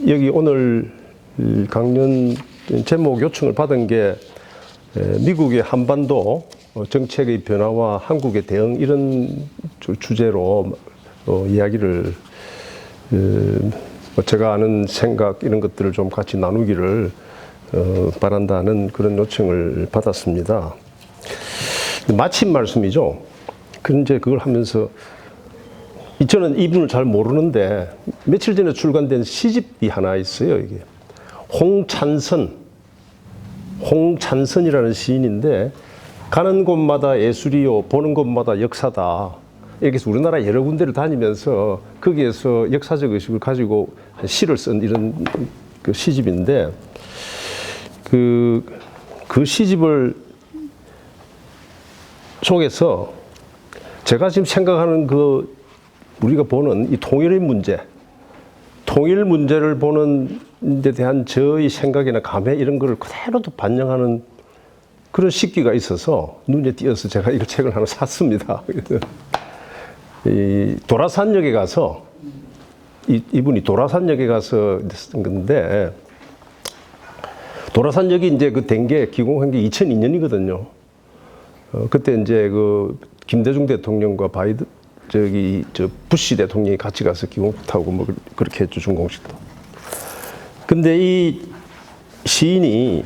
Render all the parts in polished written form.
여기 오늘 강연 제목 요청을 받은 게 미국의 한반도 정책의 변화와 한국의 대응 이런 주제로 이야기를 제가 아는 생각 이런 것들을 좀 같이 나누기를 바란다는 그런 요청을 받았습니다. 마침 말씀이죠. 그런데 그걸 하면서 저는 이분을 잘 모르는데 며칠 전에 출간된 시집이 하나 있어요. 이게 홍찬선이라는 시인인데 가는 곳마다 예술이요 보는 곳마다 역사다. 이렇게 해서 우리나라 여러 군데를 다니면서 거기에서 역사적 의식을 가지고 시를 쓴 이런 그 시집인데 그 시집을 속에서 제가 지금 생각하는 우리가 보는 이 통일 문제를 보는 데 대한 저의 생각이나 감회 이런 거를 그대로도 반영하는 그런 식기가 있어서 눈에 띄어서 제가 이 책을 하나 샀습니다. 이 도라산역에 가서 이분이 도라산역에 가서 쓴 건데 도라산역이 이제 된 게 기공한 게 2002년이거든요. 그때 이제 김대중 대통령과 부시 대통령이 같이 가서 기공식 타고 뭐 그렇게 했죠, 준공식도. 근데 이 시인이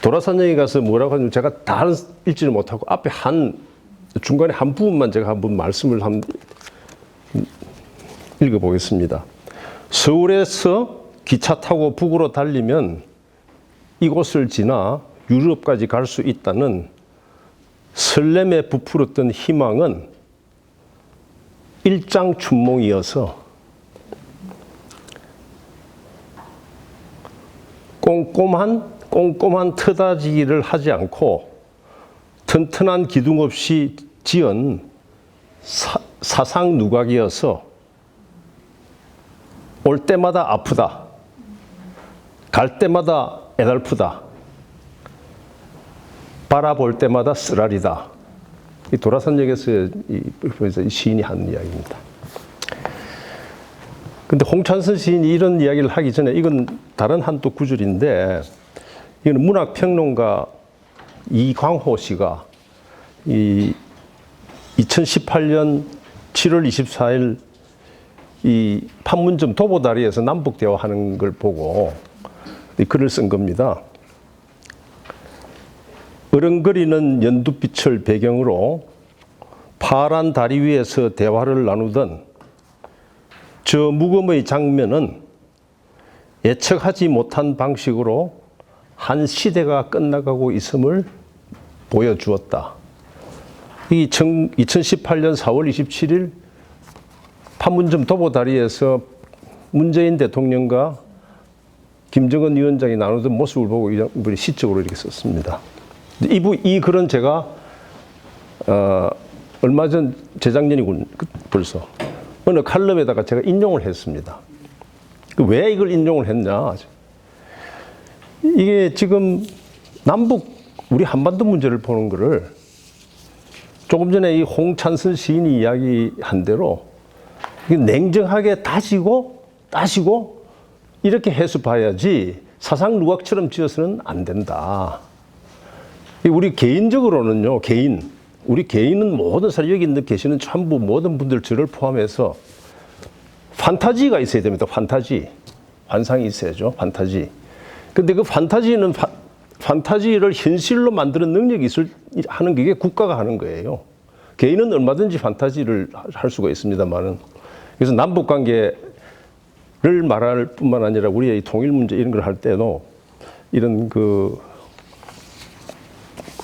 도라산역에 가서 뭐라고 하냐면 제가 다 읽지를 못하고 앞에 중간에 한 부분만 제가 한번 말씀을 읽어보겠습니다. 서울에서 기차 타고 북으로 달리면 이곳을 지나 유럽까지 갈 수 있다는 설렘에 부풀었던 희망은 일장춘몽이어서 꼼꼼한 터다지기를 하지 않고 튼튼한 기둥 없이 지은 사상 누각이어서 올 때마다 아프다. 갈 때마다 애달프다. 바라볼 때마다 쓰라리다. 이 도라산역에서 이 시인이 한 이야기입니다. 근데 홍찬선 시인이 이런 이야기를 하기 전에 이건 다른 한 또 구절인데 이건 문학평론가 이광호 씨가 2018년 7월 24일 이 판문점 도보다리에서 남북 대화하는 걸 보고 이 글을 쓴 겁니다. 어른거리는 연두빛을 배경으로 파란 다리 위에서 대화를 나누던 저 무금의 장면은 예측하지 못한 방식으로 한 시대가 끝나가고 있음을 보여주었다. 이 2018년 4월 27일 판문점 도보다리에서 문재인 대통령과 김정은 위원장이 나누던 모습을 보고 이분이 시적으로 이렇게 썼습니다. 이 글은 제가 얼마 전 재작년이군 벌써 어느 칼럼에다가 제가 인용을 했습니다. 왜 이걸 인용을 했냐? 이게 지금 우리 한반도 문제를 보는 거를 조금 전에 이 홍찬선 시인이 이야기한 대로 냉정하게 따지고 이렇게 해서 봐야지 사상 누각처럼 지어서는 안 된다. 우리 개인적으로는요, 우리 개인은 모든 사람 여기 계시는 전부 모든 분들 저를 포함해서 판타지가 있어야 됩니다. 환상이 있어야죠. 판타지. 근데 그 판타지를 현실로 만드는 능력이 하는 게 국가가 하는 거예요. 개인은 얼마든지 판타지를 할 수가 있습니다만은. 그래서 남북 관계를 말할 뿐만 아니라 우리의 통일 문제 이런 걸 할 때도 이런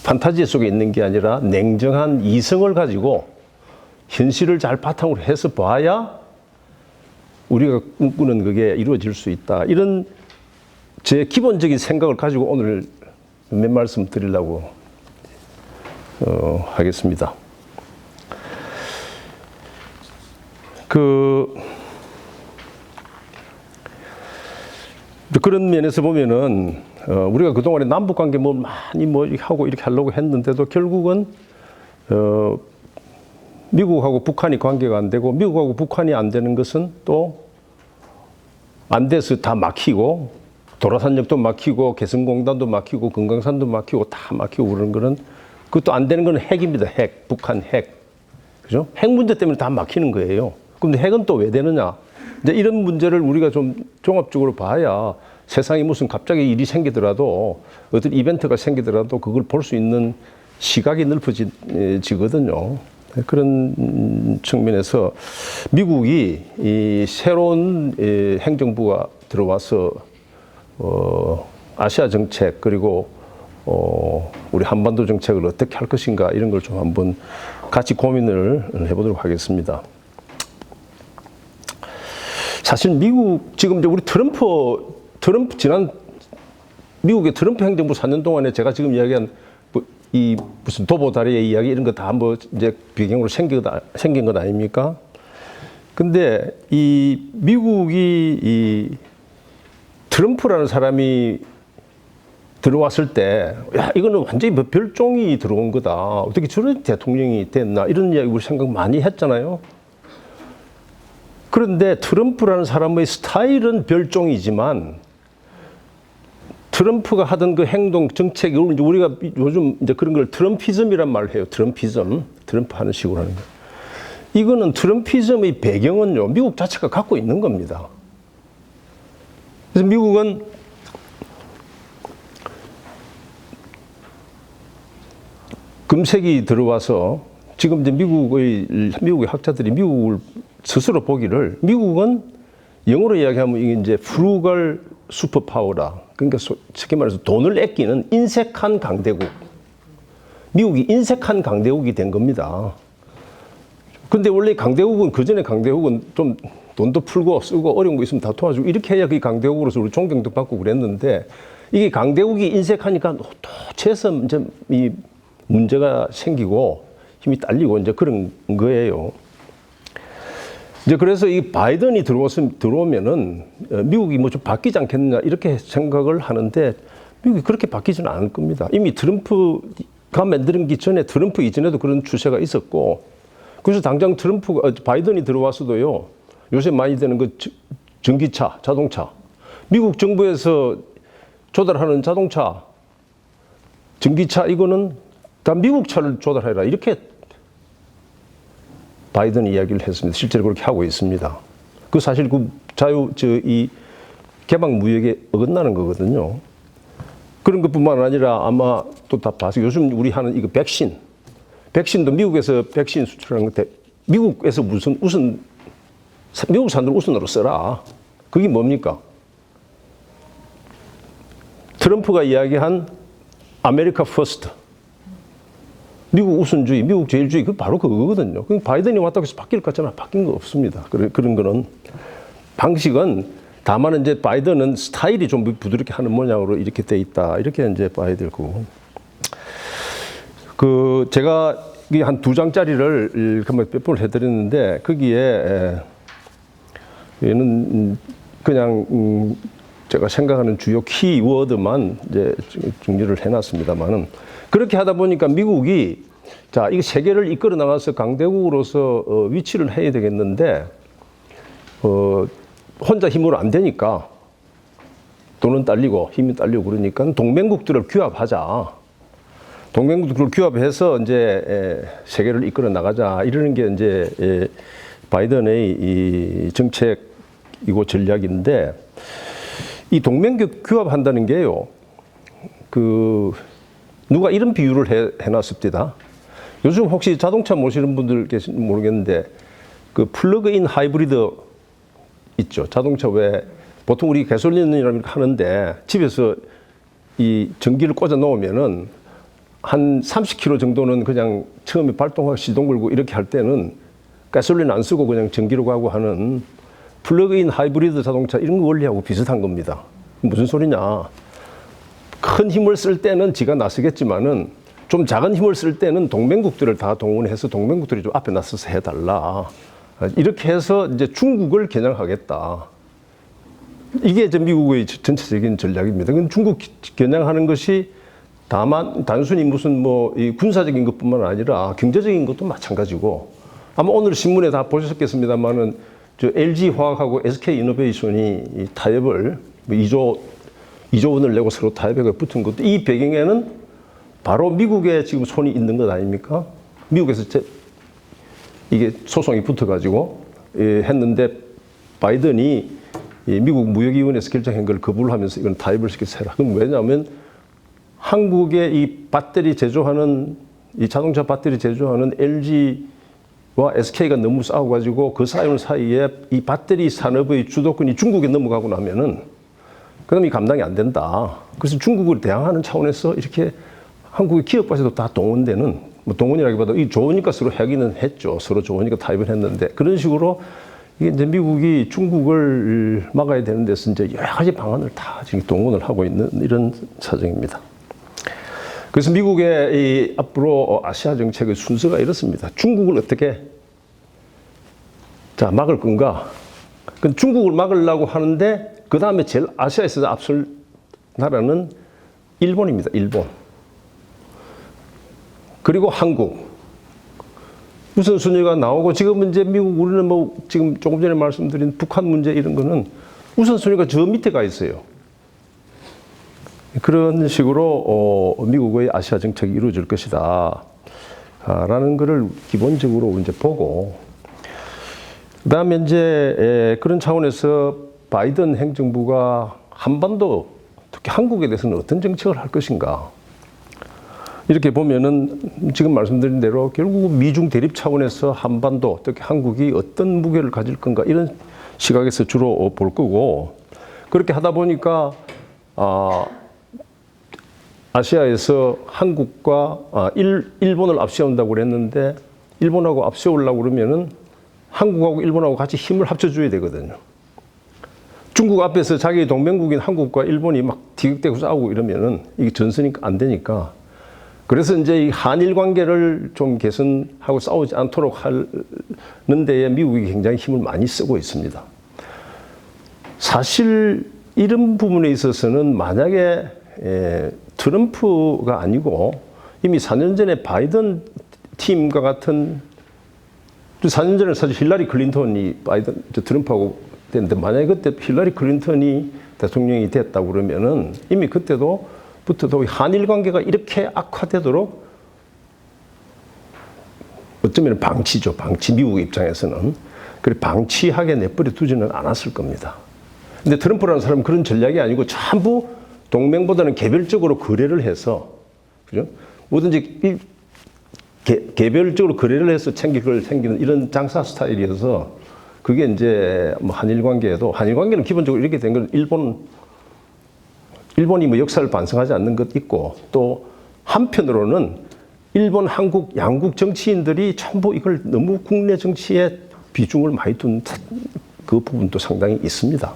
판타지 속에 있는 게 아니라 냉정한 이성을 가지고 현실을 잘 바탕으로 해서 봐야 우리가 꿈꾸는 그게 이루어질 수 있다. 이런 제 기본적인 생각을 가지고 오늘 몇 말씀 드리려고 하겠습니다. 그런 면에서 보면은 우리가 그동안에 남북 관계 많이 하고 이렇게 하려고 했는데도 결국은 미국하고 북한이 관계가 안 되고 미국하고 북한이 안 되는 것은 또 안 돼서 다 막히고 도라산역도 막히고 개성공단도 막히고 금강산도 막히고 다 막히고 그러는 거는 그것도 안 되는 건 핵입니다. 핵, 북한 핵. 그죠? 핵 문제 때문에 다 막히는 거예요. 근데 핵은 또 왜 되느냐? 이제 이런 문제를 우리가 좀 종합적으로 봐야 세상에 무슨 갑자기 일이 생기더라도 어떤 이벤트가 생기더라도 그걸 볼 수 있는 시각이 넓어지거든요. 그런 측면에서 미국이 이 새로운 행정부가 들어와서 아시아 정책 그리고 우리 한반도 정책을 어떻게 할 것인가 이런 걸 좀 한번 같이 고민을 해보도록 하겠습니다. 사실 미국 지금 이제 우리 트럼프 지난 미국의 트럼프 행정부 4년 동안에 제가 지금 이야기한 이 무슨 도보다리의 이야기 이런 거 다 한번 이제 배경으로 생긴 것 아닙니까? 근데 이 미국이 이 트럼프라는 사람이 들어왔을 때, 야, 이거는 완전히 뭐 별종이 들어온 거다. 어떻게 저런 대통령이 됐나? 이런 이야기 우리 생각 많이 했잖아요. 그런데 트럼프라는 사람의 스타일은 별종이지만 트럼프가 하던 그 행동, 정책이 우리가 요즘 이제 그런 걸 트럼피즘이란 말을 해요. 트럼피즘. 트럼프 하는 식으로 하는 거. 이거는 트럼피즘의 배경은요, 미국 자체가 갖고 있는 겁니다. 그래서 미국은 금색이 들어와서 지금 이제 미국의 학자들이 미국을 스스로 보기를 미국은 영어로 이야기하면 이게 이제 frugal 슈퍼파워라. 그러니까 쉽게 말해서 돈을 아끼는 인색한 강대국. 미국이 인색한 강대국이 된 겁니다. 근데 원래 강대국은 그전에 강대국은 좀 돈도 풀고 쓰고 어려운 거 있으면 다 도와주고 이렇게 해야 그 강대국으로서 우리 존경도 받고 그랬는데 이게 강대국이 인색하니까 또 최소 이제 이 문제가 생기고 힘이 딸리고 이제 그런 거예요. 이제 그래서 이 바이든이 들어오면은 미국이 뭐 좀 바뀌지 않겠느냐 이렇게 생각을 하는데 미국이 그렇게 바뀌지는 않을 겁니다. 이미 트럼프가 만들기 전에 트럼프 이전에도 그런 추세가 있었고 그래서 당장 바이든이 들어와서도요 요새 많이 되는 그 전기차, 자동차 미국 정부에서 조달하는 자동차, 전기차 이거는 다 미국 차를 조달해라 이렇게 바이든 이야기를 했습니다. 실제로 그렇게 하고 있습니다. 그 사실 그 이 개방 무역에 어긋나는 거거든요. 그런 것뿐만 아니라 아마 또 다 봐서 요즘 우리 하는 이거 백신도 미국에서 백신 수출하는 건데 미국에서 미국 산으로 우선으로 써라. 그게 뭡니까? 트럼프가 이야기한 아메리카 퍼스트. 미국 우선주의, 미국 제일주의, 그 바로 그거거든요. 바이든이 왔다고 해서 바뀔 것 같잖아. 바뀐 거 없습니다. 그런 거는. 방식은, 다만 이제 바이든은 스타일이 좀 부드럽게 하는 모양으로 이렇게 돼 있다. 이렇게 이제 봐야 될 거고. 제가 한 2장짜리를 한번 배포를 해드렸는데, 거기에, 얘는 그냥, 제가 생각하는 주요 키워드만 이제 정리를 해놨습니다만은 그렇게 하다 보니까 미국이 자, 이거 세계를 이끌어 나가서 강대국으로서 위치를 해야 되겠는데 혼자 힘으로 안 되니까 돈은 딸리고 힘이 딸리고 그러니까 동맹국들을 규합하자. 동맹국들을 규합해서 이제 세계를 이끌어 나가자 이러는 게 이제 바이든의 이 정책이고 전략인데. 이 동맹국 규합한다는 게요, 누가 이런 비유를 해놨습니다. 요즘 혹시 자동차 모시는 분들 계신지 모르겠는데, 플러그인 하이브리드 있죠. 자동차 보통 우리 가솔린이라고 하는데, 집에서 이 전기를 꽂아 놓으면은, 한 30km 정도는 그냥 처음에 발동하고 시동 걸고 이렇게 할 때는 가솔린 안 쓰고 그냥 전기로 가고 하는 플러그인 하이브리드 자동차 이런 거 원리하고 비슷한 겁니다. 무슨 소리냐? 큰 힘을 쓸 때는 지가 나서겠지만은 좀 작은 힘을 쓸 때는 동맹국들을 다 동원해서 동맹국들이 좀 앞에 나서서 해달라. 이렇게 해서 이제 중국을 겨냥하겠다. 이게 이제 미국의 전체적인 전략입니다. 중국 겨냥하는 것이 다만 단순히 무슨 이 군사적인 것뿐만 아니라 경제적인 것도 마찬가지고 아마 오늘 신문에 다 보셨겠습니다만은 저 LG화학하고 SK이노베이션이 이 타협을 2조 원을 내고 서로 타협에 붙은 것도 이 배경에는 바로 미국에 지금 손이 있는 것 아닙니까? 미국에서 이게 소송이 붙어가지고 했는데 바이든이 미국 무역위원회에서 결정한 걸 거부를 하면서 이건 타협을 시켜서 해라. 그럼 왜냐하면 한국의 이 배터리 제조하는 이 자동차 배터리 제조하는 LG와 SK가 너무 싸워가지고 그 싸우는 사이에 이 배터리 산업의 주도권이 중국에 넘어가고 나면은 그다음에 감당이 안 된다. 그래서 중국을 대항하는 차원에서 이렇게 한국의 기업까지도 다 동원되는 뭐 동원이라기보다 이 좋으니까 서로 하기는 했죠. 서로 좋으니까 타협을 했는데 그런 식으로 이게 이제 미국이 중국을 막아야 되는 데서 이제 여러 가지 방안을 다 지금 동원을 하고 있는 이런 사정입니다. 그래서 미국의 이 앞으로 아시아 정책의 순서가 이렇습니다. 중국을 어떻게 막을 건가? 중국을 막으려고 하는데 그 다음에 제일 아시아에서 앞설 나라는 일본입니다. 일본. 그리고 한국. 우선순위가 나오고 지금 이제 미국 우리는 뭐 지금 조금 전에 말씀드린 북한 문제 이런 거는 우선순위가 저 밑에 가 있어요. 그런 식으로 미국의 아시아 정책이 이루어질 것이다. 라는 것을 기본적으로 이제 보고 그다음에 이제 그런 차원에서 바이든 행정부가 한반도 특히 한국에 대해서는 어떤 정책을 할 것인가 이렇게 보면은 지금 말씀드린 대로 결국 미중 대립 차원에서 한반도 특히 한국이 어떤 무게를 가질 건가 이런 시각에서 주로 볼 거고 그렇게 하다 보니까 아시아에서 한국과 일본을 앞세운다고 그랬는데 일본하고 앞세우려고 그러면은 한국하고 일본하고 같이 힘을 합쳐줘야 되거든요. 중국 앞에서 자기 동맹국인 한국과 일본이 막 티격대고 싸우고 이러면은 이게 전선이 안 되니까 그래서 이제 이 한일 관계를 좀 개선하고 싸우지 않도록 하는 데에 미국이 굉장히 힘을 많이 쓰고 있습니다. 사실 이런 부분에 있어서는 만약에 트럼프가 아니고 이미 4년 전에 바이든 팀과 같은 4년 전에 사실 힐러리 클린턴이 바이든 트럼프하고 됐는데 만약에 그때 힐러리 클린턴이 대통령이 됐다고 그러면은 이미 그때부터도 한일 관계가 이렇게 악화되도록 어쩌면 방치죠. 방치 미국 입장에서는 그래 방치하게 내버려 두지는 않았을 겁니다. 근데 트럼프라는 사람은 그런 전략이 아니고 전부 동맹보다는 개별적으로 거래를 해서 그죠? 뭐든지 개별적으로 거래를 해서 챙기는 이런 장사 스타일이어서 그게 이제 뭐 한일 관계에도 한일 관계는 기본적으로 이렇게 된 건 일본이 뭐 역사를 반성하지 않는 것 있고 또 한편으로는 일본, 한국 양국 정치인들이 전부 이걸 너무 국내 정치에 비중을 많이 둔 그 부분도 상당히 있습니다.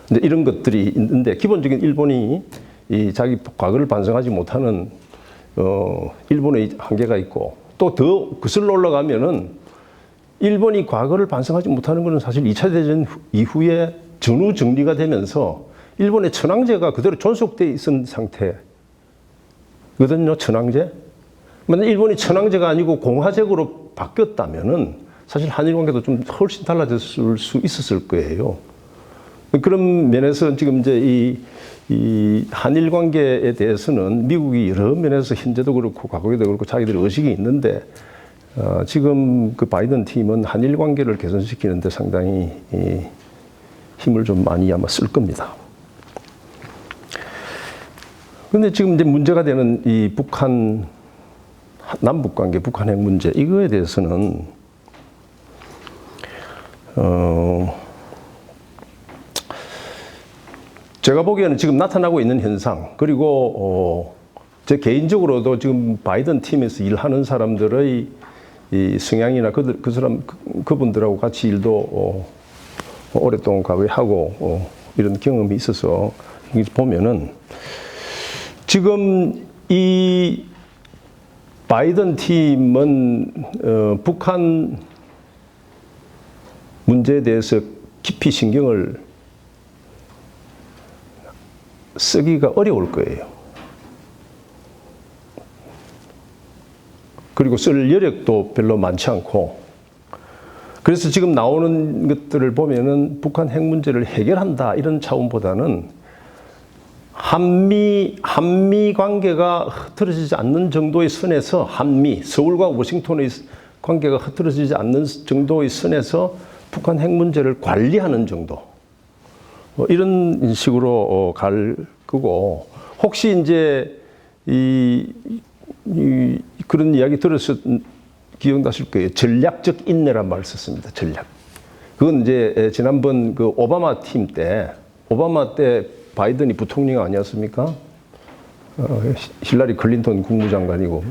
근데 이런 것들이 있는데 기본적인 일본이 이 자기 과거를 반성하지 못하는 일본의 한계가 있고 또 더 거슬러 올라가면은 일본이 과거를 반성하지 못하는 것은 사실 2차 대전 이후에 전후 정리가 되면서 일본의 천황제가 그대로 존속되어 있은 상태거든요. 천황제. 만약 일본이 천황제가 아니고 공화제국으로 바뀌었다면은 사실 한일 관계도 좀 훨씬 달라졌을 수 있었을 거예요. 그런 면에서 지금 이제 이 한일 관계에 대해서는 미국이 여러 면에서 현재도 그렇고 과거에도 그렇고 자기들의 의식이 있는데 지금 그 바이든 팀은 한일 관계를 개선시키는데 상당히 힘을 좀 많이 아마 쓸 겁니다. 그런데 지금 이제 문제가 되는 이 북한 남북 관계, 북한 핵 문제 이거에 대해서는 제가 보기에는 지금 나타나고 있는 현상 그리고 제 개인적으로도 지금 바이든 팀에서 일하는 사람들의 이 성향이나 그분들하고 같이 일도 오랫동안 과거에 하고 이런 경험이 있어서 보면은 지금 이 바이든 팀은 북한 문제에 대해서 깊이 신경을 쓰기가 어려울 거예요. 그리고 쓸 여력도 별로 많지 않고 그래서 지금 나오는 것들을 보면은 북한 핵 문제를 해결한다 이런 차원보다는 한미 관계가 흐트러지지 않는 정도의 선에서 서울과 워싱턴의 관계가 흐트러지지 않는 정도의 선에서 북한 핵 문제를 관리하는 정도. 이런 식으로 갈 거고, 혹시 이제 그런 이야기 들어서 기억나실 거예요. 전략적 인내란 말을 썼습니다. 전략. 그건 이제 지난번 그 오바마 때 바이든이 부통령 아니었습니까? 힐러리 클린턴 국무장관이고.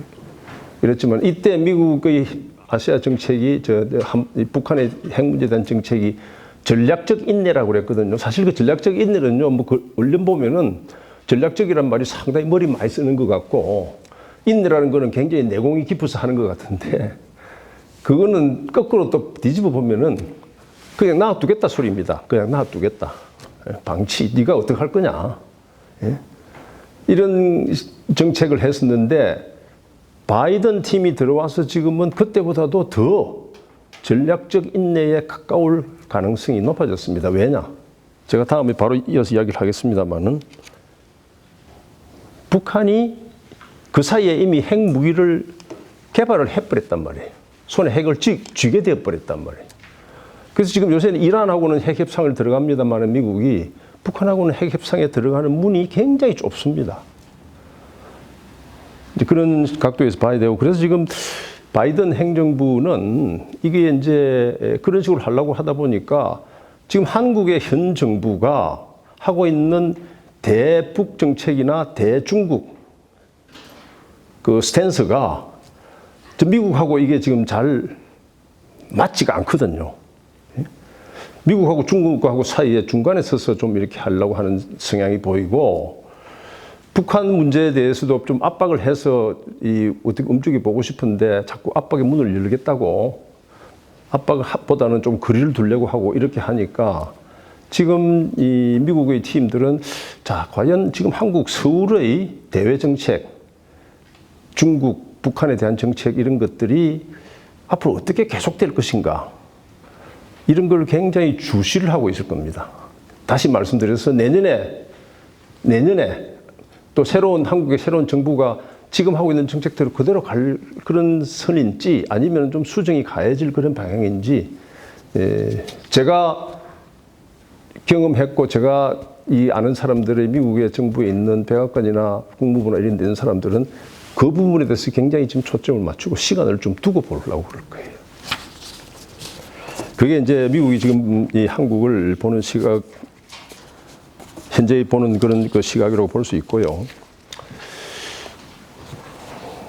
이랬지만 이때 미국의 아시아 정책이 북한의 핵 문제에 대한 정책이 전략적 인내라고 그랬거든요. 사실 그 전략적 인내는요, 뭐 그 얼른 보면은 전략적이란 말이 상당히 머리 많이 쓰는 것 같고, 인내라는 거는 굉장히 내공이 깊어서 하는 것 같은데, 그거는 거꾸로 또 뒤집어 보면은 그냥 놔두겠다 소리입니다. 그냥 놔두겠다. 방치, 네가 어떻게 할 거냐. 예? 이런 정책을 했었는데, 바이든 팀이 들어와서 지금은 그때보다도 더 전략적 인내에 가까울 가능성이 높아졌습니다. 왜냐? 제가 다음에 바로 이어서 이야기를 하겠습니다만은, 북한이 그 사이에 이미 핵 무기를 개발을 해버렸단 말이에요. 손에 핵을 쥐게 되어버렸단 말이에요. 그래서 지금 요새는 이란하고는 핵 협상을 들어갑니다만 미국이 북한하고는 핵 협상에 들어가는 문이 굉장히 좁습니다. 이제 그런 각도에서 봐야 되고, 그래서 지금 바이든 행정부는 이게 이제 그런 식으로 하려고 하다 보니까 지금 한국의 현 정부가 하고 있는 대북 정책이나 대중국 그 스탠스가 미국하고 이게 지금 잘 맞지가 않거든요. 미국하고 중국하고 사이에 중간에 서서 좀 이렇게 하려고 하는 성향이 보이고, 북한 문제에 대해서도 좀 압박을 해서 어떻게 움직여 보고 싶은데 자꾸 압박의 문을 열겠다고, 압박보다는 좀 거리를 두려고 하고 이렇게 하니까 지금 이 미국의 팀들은 자, 과연 지금 한국 서울의 대외 정책, 중국, 북한에 대한 정책 이런 것들이 앞으로 어떻게 계속될 것인가, 이런 걸 굉장히 주시를 하고 있을 겁니다. 다시 말씀드려서 내년에 또 한국의 새로운 정부가 지금 하고 있는 정책대로 그대로 갈 그런 선인지 아니면 좀 수정이 가해질 그런 방향인지, 제가 경험했고 제가 아는 사람들의 미국의 정부에 있는 백악관이나 국무부나 이런 데 있는 사람들은 그 부분에 대해서 굉장히 지금 초점을 맞추고 시간을 좀 두고 보려고 그럴 거예요. 그게 이제 미국이 지금 이 한국을 보는 시각, 현재 보는 그런 그 시각이라고 볼 수 있고요.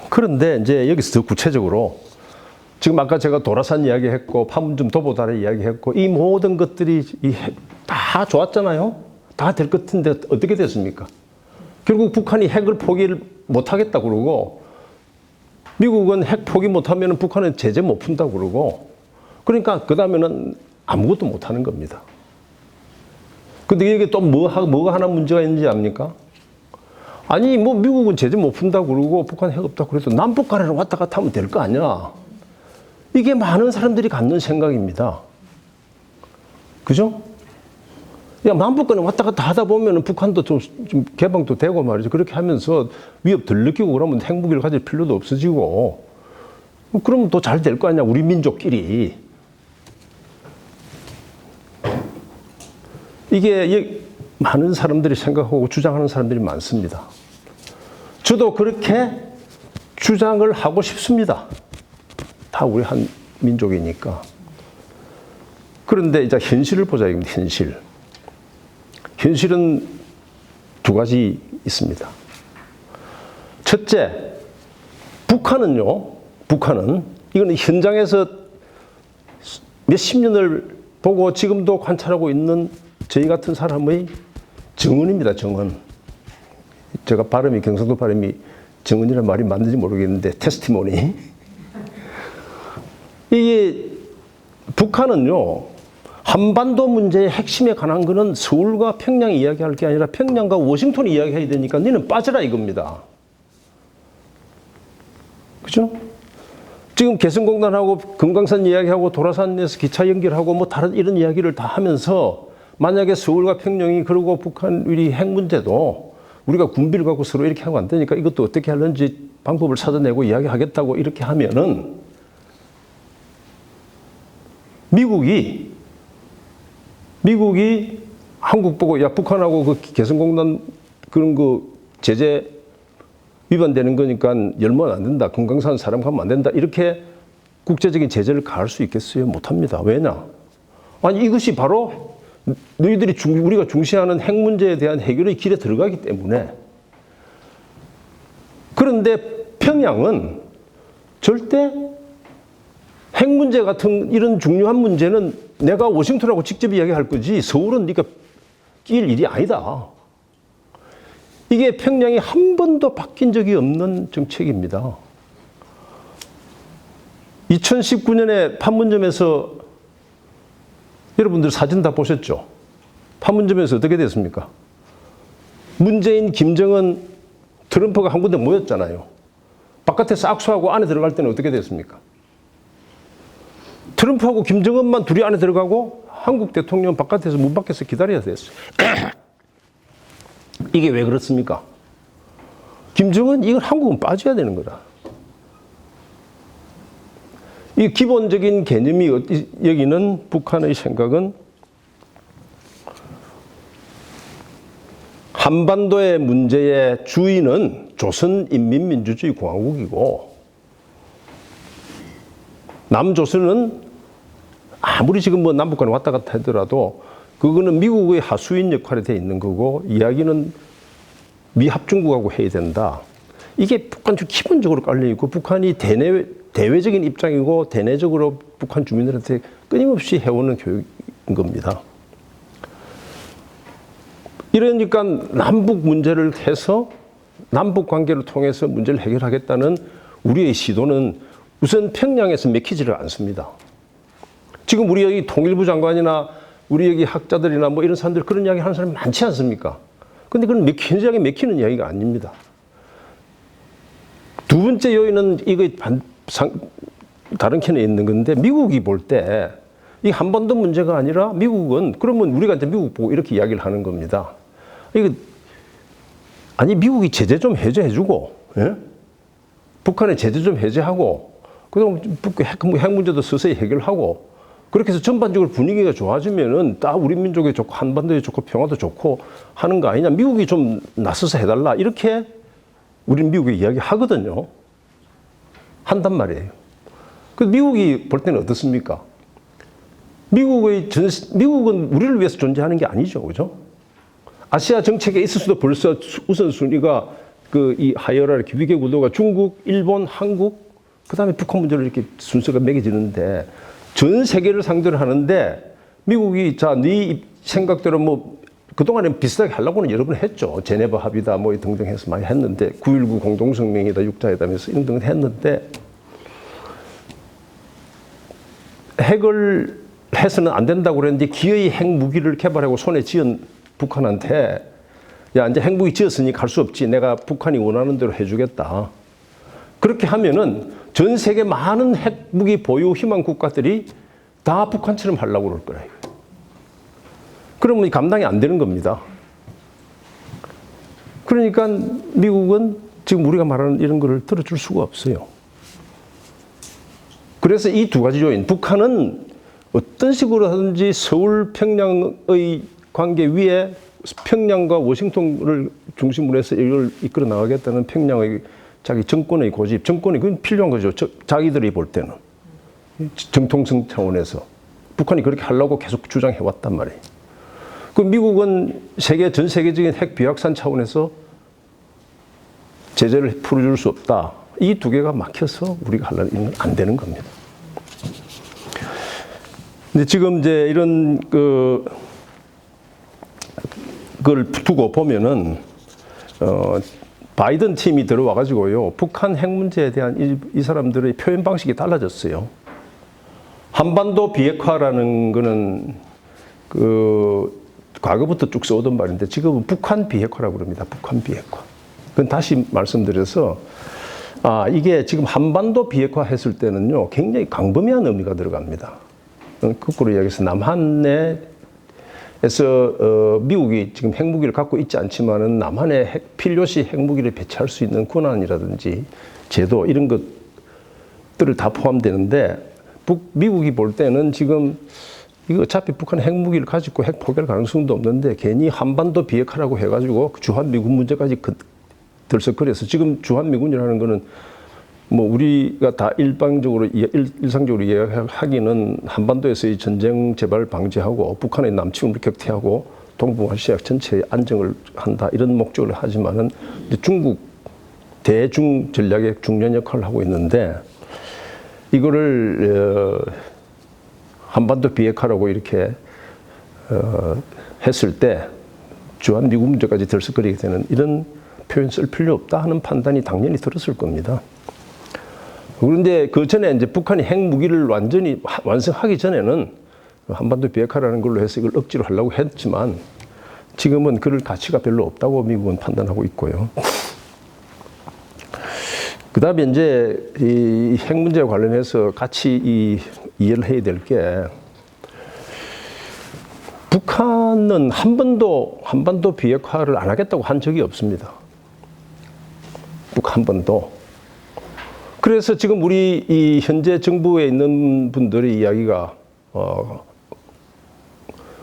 그런데 이제 여기서 더 구체적으로 지금 아까 제가 도라산 이야기했고 판문점 도보다리 이야기했고 이 모든 것들이 다 좋았잖아요. 다 될 것 같은데 어떻게 됐습니까? 결국 북한이 핵을 포기를 못하겠다 그러고, 미국은 핵 포기 못하면 북한은 제재 못 푼다 그러고, 그러니까 그 다음에는 아무것도 못하는 겁니다. 근데 이게 또 뭐가 하나 문제가 있는지 압니까? 아니 뭐 미국은 제재 못 푼다 그러고 북한 핵 없다 그래도 남북 간에는 왔다 갔다 하면 될 거 아니야. 이게 많은 사람들이 갖는 생각입니다. 그죠? 야, 남북 간에 왔다 갔다 하다 보면 북한도 좀 개방도 되고 말이죠. 그렇게 하면서 위협 덜 느끼고 그러면 핵무기를 가질 필요도 없어지고, 그러면 더 잘 될 거 아니야, 우리 민족끼리. 이게 많은 사람들이 생각하고 주장하는 사람들이 많습니다. 저도 그렇게 주장을 하고 싶습니다. 다 우리 한 민족이니까. 그런데 이제 현실을 보자, 이겁니다. 현실은 두 가지 있습니다. 첫째, 북한은 이거는 현장에서 몇십 년을 보고 지금도 관찰하고 있는 저희 같은 사람의 정언입니다. 정언. 제가 경상도 발음이 정언이라는 말이 맞는지 모르겠는데 테스티모니. 이게 북한은요, 한반도 문제의 핵심에 관한 거는 서울과 평양이 이야기할 게 아니라 평양과 워싱턴이 이야기해야 되니까 너는 빠져라 이겁니다. 그죠? 지금 개성공단하고 금강산 이야기하고 도라산에서 기차 연결하고 뭐 다른 이런 이야기를 다 하면서 만약에 서울과 평양이 그리고 북한 우리 핵 문제도 우리가 군비를 갖고 서로 이렇게 하고 안 되니까 이것도 어떻게 하는지 방법을 찾아내고 이야기하겠다고 이렇게 하면은 미국이 한국 보고 야 북한하고 그 개성공단 그런 그 제재 위반되는 거니까 열면 안 된다. 금강산 사람 가면 안 된다. 이렇게 국제적인 제재를 가할 수 있겠어요? 못합니다. 왜냐? 아니 이것이 바로 너희들이 우리가 중시하는 핵 문제에 대한 해결의 길에 들어가기 때문에. 그런데 평양은 절대 핵 문제 같은 이런 중요한 문제는 내가 워싱턴하고 직접 이야기할 거지 서울은 네가 끼일 일이 아니다. 이게 평양이 한 번도 바뀐 적이 없는 정책입니다. 2019년에 판문점에서 여러분들 사진 다 보셨죠? 판문점에서 어떻게 됐습니까? 문재인, 김정은, 트럼프가 한 군데 모였잖아요. 바깥에서 악수하고 안에 들어갈 때는 어떻게 됐습니까? 트럼프하고 김정은만 둘이 안에 들어가고 한국 대통령은 바깥에서 문 밖에서 기다려야 됐어요. 이게 왜 그렇습니까? 김정은 이건 한국은 빠져야 되는 거다. 이 기본적인 개념이 여기는 북한의 생각은 한반도의 문제의 주인은 조선인민민주주의공화국이고 남조선은 아무리 지금 뭐 남북 간에 왔다 갔다 하더라도 그거는 미국의 하수인 역할이 돼 있는 거고 이야기는 미합중국하고 해야 된다. 이게 북한 좀 기본적으로 깔려 있고 북한이 대외적인 입장이고 대내적으로 북한 주민들한테 끊임없이 해오는 교육인 겁니다. 이러니까 남북 문제를 해서 남북 관계를 통해서 문제를 해결하겠다는 우리의 시도는 우선 평양에서 맥히지를 않습니다. 지금 우리 여기 통일부 장관이나 우리 여기 학자들이나 뭐 이런 사람들 그런 이야기 하는 사람이 많지 않습니까? 근데 그건 현저하게 맥히는 이야기가 아닙니다. 두 번째 요인은 이거 다른 켠에 있는 건데 미국이 볼 때 이 한반도 문제가 아니라 미국은 그러면 우리가 이제 미국 보고 이렇게 이야기를 하는 겁니다. 이거 아니 미국이 제재 좀 해제해주고 예? 북한의 제재 좀 해제하고 그다음 핵 문제도 서서히 해결하고 그렇게 해서 전반적으로 분위기가 좋아지면은 다 우리 민족에 좋고 한반도에 좋고 평화도 좋고 하는 거 아니냐. 미국이 좀 나서서 해달라. 이렇게 우리는 미국에 이야기하거든요. 한단 말이에요. 그 미국이 볼 때는 어떻습니까? 미국은 우리를 위해서 존재하는 게 아니죠. 그죠? 아시아 정책에 있어서도 벌써 우선순위가 이 하이어라키 위계 구도가 중국, 일본, 한국, 그 다음에 북한 문제로 이렇게 순서가 매겨지는데 전 세계를 상대로 하는데 미국이 자, 네 생각대로 뭐 그동안에 비슷하게 하려고는 여러 번 했죠. 제네바 합의다 뭐 등등 해서 많이 했는데 9.19 공동성명이다 육자회담에서 이런 등을 했는데 핵을 해서는 안 된다고 그랬는데 기어이 핵무기를 개발하고 손에 쥐은 북한한테 야 이제 핵무기 쥐었으니 갈 수 없지. 내가 북한이 원하는 대로 해주겠다. 그렇게 하면은 전 세계 많은 핵무기 보유 희망 국가들이 다 북한처럼 하려고 그럴 거라. 그러면 감당이 안 되는 겁니다. 그러니까 미국은 지금 우리가 말하는 이런 거를 들어줄 수가 없어요. 그래서 이 두 가지 요인, 북한은 어떤 식으로 하든지 서울 평양의 관계 위에 평양과 워싱턴을 중심으로 해서 이걸 이끌어 나가겠다는 평양의 자기 정권의 고집, 정권이 그건 필요한 거죠. 자기들이 볼 때는. 정통성 차원에서. 북한이 그렇게 하려고 계속 주장해 왔단 말이에요. 그 미국은 전 세계적인 핵 비확산 차원에서 제재를 풀어줄 수 없다. 이 두 개가 막혀서 우리가 하려면 안 되는 겁니다. 근데 지금 이제 이런 그걸 두고 보면은, 바이든 팀이 들어와가지고요, 북한 핵 문제에 대한 이 사람들의 표현 방식이 달라졌어요. 한반도 비핵화라는 거는 과거부터 쭉 써오던 말인데 지금은 북한 비핵화라고 그럽니다. 북한 비핵화. 그건 다시 말씀드려서 이게 지금 한반도 비핵화 했을 때는요, 굉장히 광범위한 의미가 들어갑니다. 거꾸로 이야기해서 남한에서 미국이 지금 핵무기를 갖고 있지 않지만은 남한에 필요시 핵무기를 배치할 수 있는 권한이라든지 제도 이런 것들을 다 포함되는데 미국이 볼 때는 지금 이거 어차피 북한 핵무기를 가지고 핵 포기할 가능성도 없는데 괜히 한반도 비핵화라고 해가지고 주한미군 문제까지 들썩거려서 지금 주한미군이라는 거는 뭐 우리가 다 일상적으로 이야기하기는 한반도에서의 전쟁 재발 방지하고 북한의 남침을 격퇴하고 동북아시아 전체의 안정을 한다 이런 목적을 하지만은 중국 대중 전략의 중요한 역할을 하고 있는데 이거를 한반도 비핵화라고 이렇게 했을 때 주한미군 문제까지 들썩거리게 되는 이런 표현 쓸 필요 없다 하는 판단이 당연히 들었을 겁니다. 그런데 그 전에 이제 북한이 핵무기를 완전히 완성하기 전에는 한반도 비핵화라는 걸로 해서 이걸 억지로 하려고 했지만 지금은 그럴 가치가 별로 없다고 미국은 판단하고 있고요. 그 다음에 이제 이 핵 문제와 관련해서 같이 이해를 해야 될 게 북한은 한 번도 한반도 비핵화를 안 하겠다고 한 적이 없습니다. 한 번도. 그래서 지금 우리 이 현재 정부에 있는 분들의 이야기가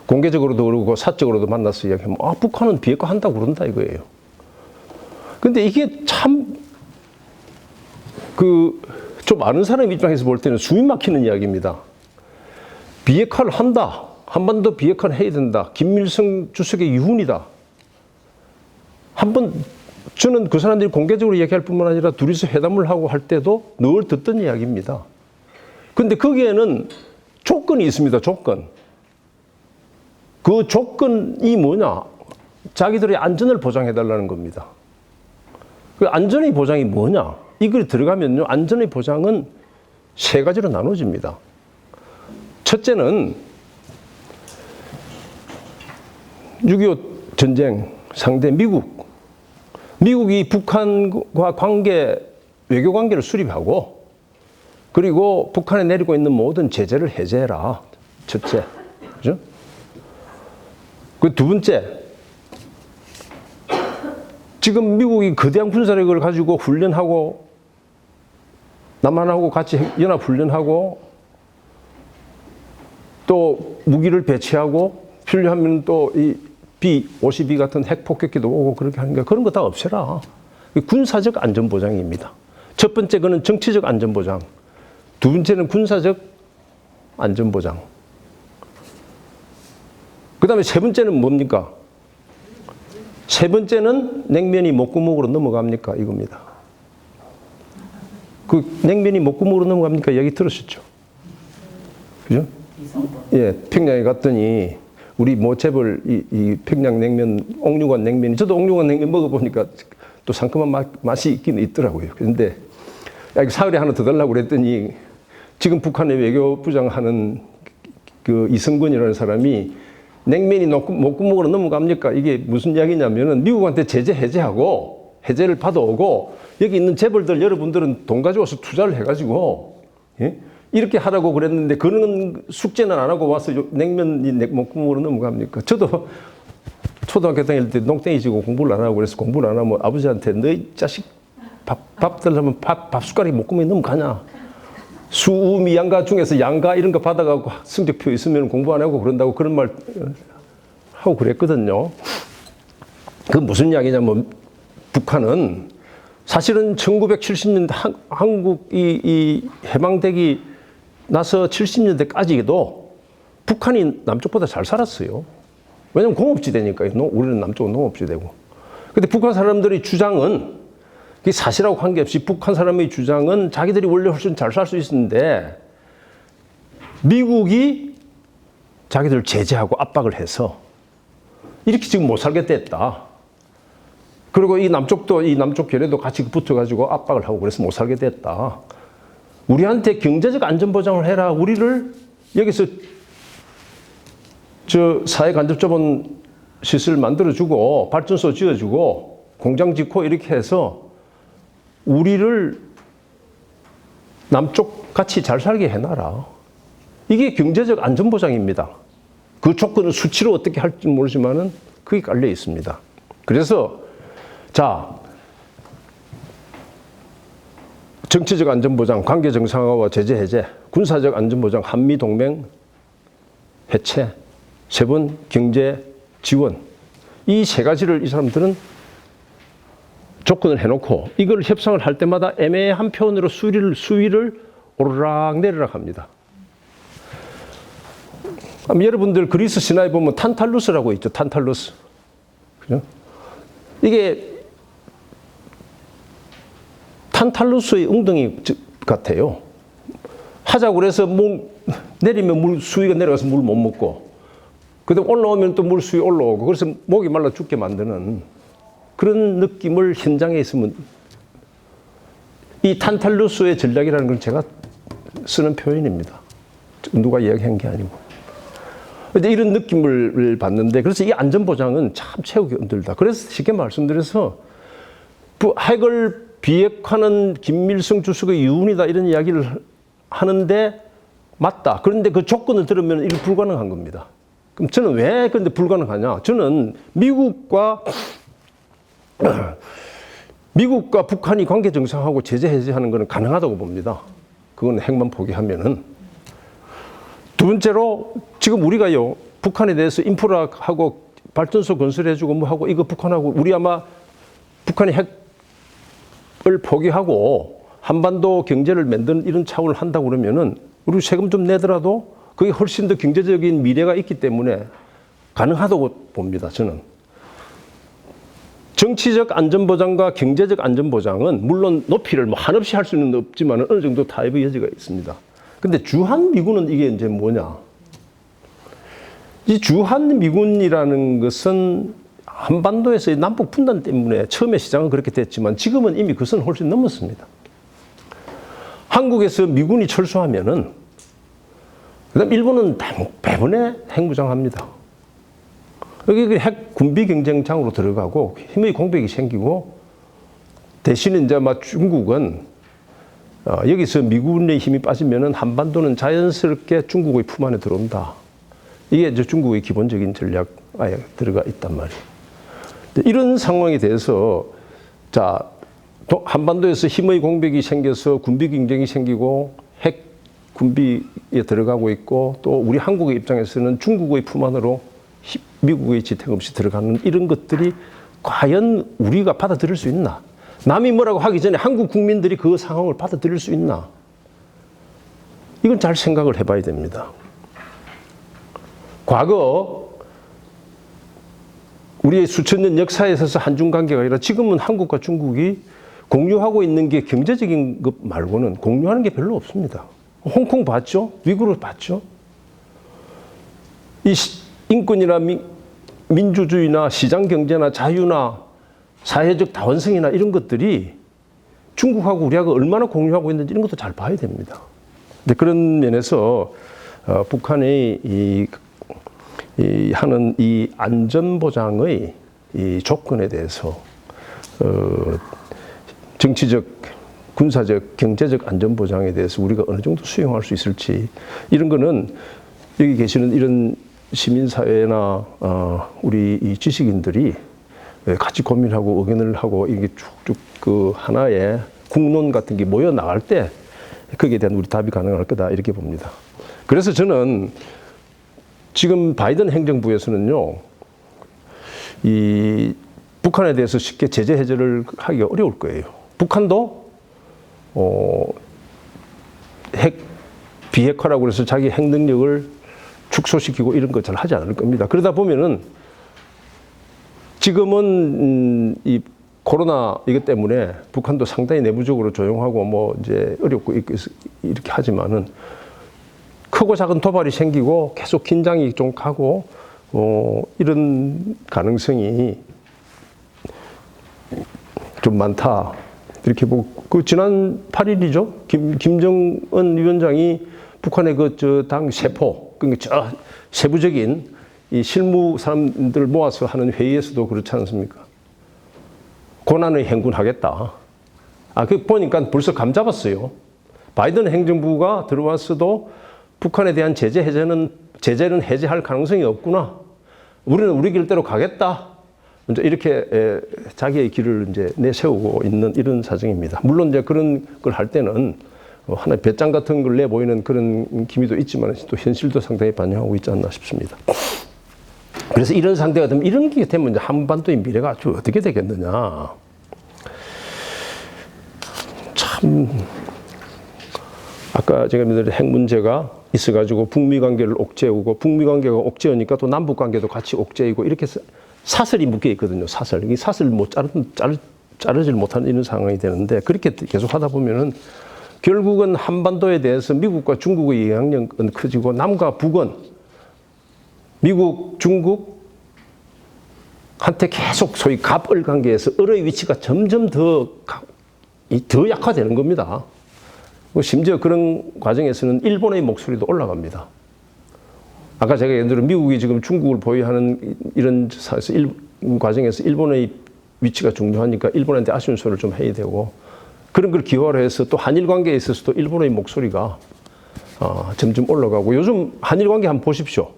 공개적으로도 그러고 사적으로도 만나서 이야기하면 북한은 비핵화 한다고 그런다 이거예요. 근데 이게 참 좀 아는 사람 입장에서 볼 때는 숨이 막히는 이야기입니다. 비핵화를 한다. 한반도 비핵화를 해야 된다. 김일성 주석의 유훈이다. 저는 그 사람들이 공개적으로 이야기할 뿐만 아니라 둘이서 회담을 하고 할 때도 늘 듣던 이야기입니다. 근데 거기에는 조건이 있습니다. 조건. 그 조건이 뭐냐? 자기들의 안전을 보장해달라는 겁니다. 그 안전의 보장이 뭐냐? 이걸 들어가면요, 안전의 보장은 세 가지로 나눠집니다. 첫째는 6.25 전쟁 상대 미국이 북한과 외교 관계를 수립하고 그리고 북한에 내리고 있는 모든 제재를 해제해라. 첫째. 그죠? 그 두 번째. 지금 미국이 거대한 군사력을 가지고 훈련하고 남한하고 같이 연합훈련하고 또 무기를 배치하고 필요하면 또 이 B-52 같은 핵폭격기도 오고 그렇게 하니까 그런 거 다 없애라. 군사적 안전보장입니다. 첫 번째 거는 정치적 안전보장. 두 번째는 군사적 안전보장. 그 다음에 세 번째는 뭡니까? 세 번째는 냉면이 목구멍으로 넘어갑니까? 이겁니다. 그 냉면이 목구멍으로 넘어갑니까? 얘기 들으셨죠? 그죠? 예, 평양에 갔더니 우리 재벌 이 평양 냉면, 옥류관 냉면이 저도 옥류관 냉면 먹어보니까 또 상큼한 맛이 있긴 있더라고요. 그런데 사흘에 하나 더 달라고 그랬더니 지금 북한의 외교부장 하는 그 이성근이라는 사람이 냉면이 목구멍으로 넘어갑니까? 이게 무슨 이야기냐면은 미국한테 제재 해제하고 해제를 받아오고 여기 있는 재벌들 여러분들은 돈 가져와서 투자를 해가지고 예? 이렇게 하라고 그랬는데 그런 숙제는 안 하고 와서 냉면이 목구멍으로 넘어갑니까? 저도 초등학교 다닐 때 농땡이 지고 공부를 안 하고 그래서 공부를 안 하면 아버지한테 너희 자식 밥 달라면 밥 숟가락이 목구멍에 넘어가냐? 수미 양가 중에서 양가 이런 거 받아가고 성적표 있으면 공부 안 하고 그런다고 그런 말 하고 그랬거든요. 그 무슨 이야기냐면 북한은 사실은 1970년대 한국 이 해방되기 나서 70년대까지도 북한이 남쪽보다 잘 살았어요. 왜냐면 공업지대니까요. 우리는 남쪽은 농업지대고. 근데 북한 사람들의 주장은 그게 사실하고 관계없이 북한 사람의 주장은 자기들이 원래 훨씬 잘 살 수 있었는데 미국이 자기들을 제재하고 압박을 해서 이렇게 지금 못 살겠다 했다. 그리고 이 남쪽 결에도 같이 붙어가지고 압박을 하고 그래서 못 살게 됐다. 우리한테 경제적 안전보장을 해라. 우리를 여기서 사회간접자본 시설 만들어주고 발전소 지어주고 공장 짓고 이렇게 해서 우리를 남쪽 같이 잘 살게 해놔라. 이게 경제적 안전보장입니다. 그 조건은 수치로 어떻게 할지 모르지만은 그게 깔려 있습니다. 그래서 자, 정치적 안전보장, 관계 정상화와 제재 해제, 군사적 안전보장, 한미 동맹 해체, 세 번 경제 지원, 이 세 가지를 이 사람들은 조건을 해놓고 이걸 협상을 할 때마다 애매한 표현으로 수위를 오르락 내리락 합니다. 여러분들 그리스 신화에 보면 탄탈루스라고 있죠. 탄탈루스. 그죠? 이게 탄탈루스의 웅덩이 같아요. 하자고 그래서 내리면 수위가 내려가서 물 못 먹고, 그다음 올라오면 또 물 수위 올라오고, 그래서 목이 말라 죽게 만드는 그런 느낌을 현장에 있으면, 이 탄탈루스의 전략이라는 건 제가 쓰는 표현입니다. 누가 이야기한 게 아니고. 근데 이런 느낌을 받는데, 그래서 이 안전보장은 참 채우기 힘들다. 그래서 쉽게 말씀드려서 핵을 비핵화는 김일성 주석의 유언이다 이런 이야기를 하는데 맞다. 그런데 그 조건을 들으면 이게 불가능한 겁니다. 그럼 저는 왜 그런데 불가능하냐? 저는 미국과 북한이 관계 정상화하고 제재 해제하는 것은 가능하다고 봅니다. 그건 핵만 포기하면은. 두 번째로 지금 우리가요, 북한에 대해서 인프라하고 발전소 건설해주고 뭐 하고 이거 북한하고 우리 아마 북한이 핵을 포기하고 한반도 경제를 만드는 이런 차원을 한다고 그러면은 우리 세금 좀 내더라도 그게 훨씬 더 경제적인 미래가 있기 때문에 가능하다고 봅니다, 저는. 정치적 안전보장과 경제적 안전보장은 물론 높이를 뭐 한없이 할 수는 없지만 어느 정도 타협의 여지가 있습니다. 근데 주한미군은 이게 이제 뭐냐? 이 주한미군이라는 것은 한반도에서의 남북 분단 때문에 처음에 시작은 그렇게 됐지만 지금은 이미 그 선을 훨씬 넘었습니다. 한국에서 미군이 철수하면은 그다음 일본은 배번에 핵무장합니다. 여기 핵 군비 경쟁장으로 들어가고 힘의 공백이 생기고 대신에 이제 막 중국은 여기서 미군의 힘이 빠지면은 한반도는 자연스럽게 중국의 품 안에 들어온다. 이게 이제 중국의 기본적인 전략 아예 들어가 있단 말이에요. 이런 상황에 대해서 자, 한반도에서 힘의 공백이 생겨서 군비 경쟁이 생기고 핵 군비에 들어가고 있고 또 우리 한국의 입장에서는 중국의 품 안으로 미국의 지택 없이 들어가는 이런 것들이 과연 우리가 받아들일 수 있나? 남이 뭐라고 하기 전에 한국 국민들이 그 상황을 받아들일 수 있나? 이건 잘 생각을 해봐야 됩니다. 과거 우리의 수천 년 역사에 있어서 한중 관계가 아니라 지금은 한국과 중국이 공유하고 있는 게 경제적인 것 말고는 공유하는 게 별로 없습니다. 홍콩 봤죠? 위구르 봤죠? 이 인권이나 민주주의나 시장 경제나 자유나 사회적 다원성이나 이런 것들이 중국하고 우리하고 얼마나 공유하고 있는지 이런 것도 잘 봐야 됩니다. 근데 그런 면에서 북한의 하는 이 안전보장의 이 조건에 대해서 정치적, 군사적, 경제적 안전보장에 대해서 우리가 어느 정도 수용할 수 있을지 이런 거는 여기 계시는 이런 시민사회나 우리 이 지식인들이 같이 고민하고 의견을 하고 이게 쭉쭉 그 하나의 국론 같은 게 모여 나갈 때 거기에 대한 우리 답이 가능할 거다 이렇게 봅니다. 그래서 저는 지금 바이든 행정부에서는요, 이 북한에 대해서 쉽게 제재 해제를 하기가 어려울 거예요. 북한도 핵 비핵화라고 해서 자기 핵 능력을 축소시키고 이런 거 잘 하지 않을 겁니다. 그러다 보면은 지금은 이 코로나 이것 때문에 북한도 상당히 내부적으로 조용하고 뭐 이제 어렵고 이렇게 하지만은 크고 작은 도발이 생기고 계속 긴장이 좀 가고 이런 가능성이 좀 많다 이렇게 보고 그 지난 8일이죠 김정은 위원장이 북한의 그 당 세포 그러니까 세부적인 이 실무 사람들 모아서 하는 회의에서도 그렇지 않습니까? 고난의 행군하겠다. 그 보니까 벌써 감 잡았어요. 바이든 행정부가 들어왔어도 북한에 대한 제재는 해제할 가능성이 없구나. 우리는 우리 길대로 가겠다. 이제 이렇게 자기의 길을 이제 내세우고 있는 이런 사정입니다. 물론 이제 그런 걸 할 때는 하나의 배짱 같은 걸 내보이는 그런 기미도 있지만 또 현실도 상당히 반영하고 있지 않나 싶습니다. 그래서 이런 상태가 되면 이런 게 되면 이제 한반도의 미래가 아주 어떻게 되겠느냐. 참 아까 제가 말한 핵 문제가 있어가지고 북미 관계를 옥죄우고 북미 관계가 옥죄우니까 또 남북 관계도 같이 옥죄이고 이렇게 해서 사슬이 묶여 있거든요. 사슬. 이 사슬 뭐 자르질 못하는 이런 상황이 되는데 그렇게 계속 하다 보면은 결국은 한반도에 대해서 미국과 중국의 영향력은 커지고 남과 북은 미국, 중국한테 계속 소위 갑을 관계에서 을의 위치가 점점 더 약화되는 겁니다. 심지어 그런 과정에서는 일본의 목소리도 올라갑니다. 아까 제가 예를 들어 미국이 지금 중국을 보유하는 이런 과정에서 일본의 위치가 중요하니까 일본한테 아쉬운 소리를 좀 해야 되고 그런 걸 기화를 해서 또 한일 관계에 있어서도 일본의 목소리가 점점 올라가고 요즘 한일 관계 한번 보십시오.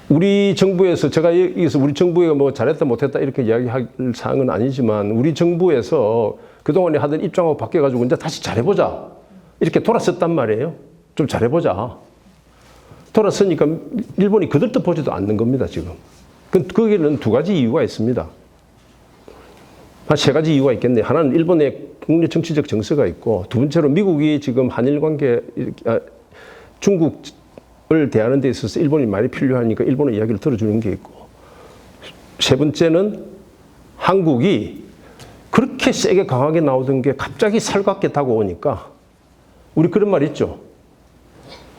우리 정부에서 제가 여기서 우리 정부가 뭐 잘했다 못했다 이렇게 이야기할 사항은 아니지만 우리 정부에서 그동안에 하던 입장하고 바뀌어가지고 이제 다시 잘해보자 이렇게 돌아섰단 말이에요. 좀 잘해보자. 돌아서니까 일본이 그들도 보지도 않는 겁니다, 지금. 거기는 두 가지 이유가 있습니다. 한 세 가지 이유가 있겠네요. 하나는 일본의 국내 정치적 정세가 있고, 두 번째로 미국이 지금 한일 관계, 중국을 대하는 데 있어서 일본이 많이 필요하니까 일본의 이야기를 들어주는 게 있고, 세 번째는 한국이 그렇게 세게 강하게 나오던 게 갑자기 살갑게 다가오니까, 우리 그런 말 있죠.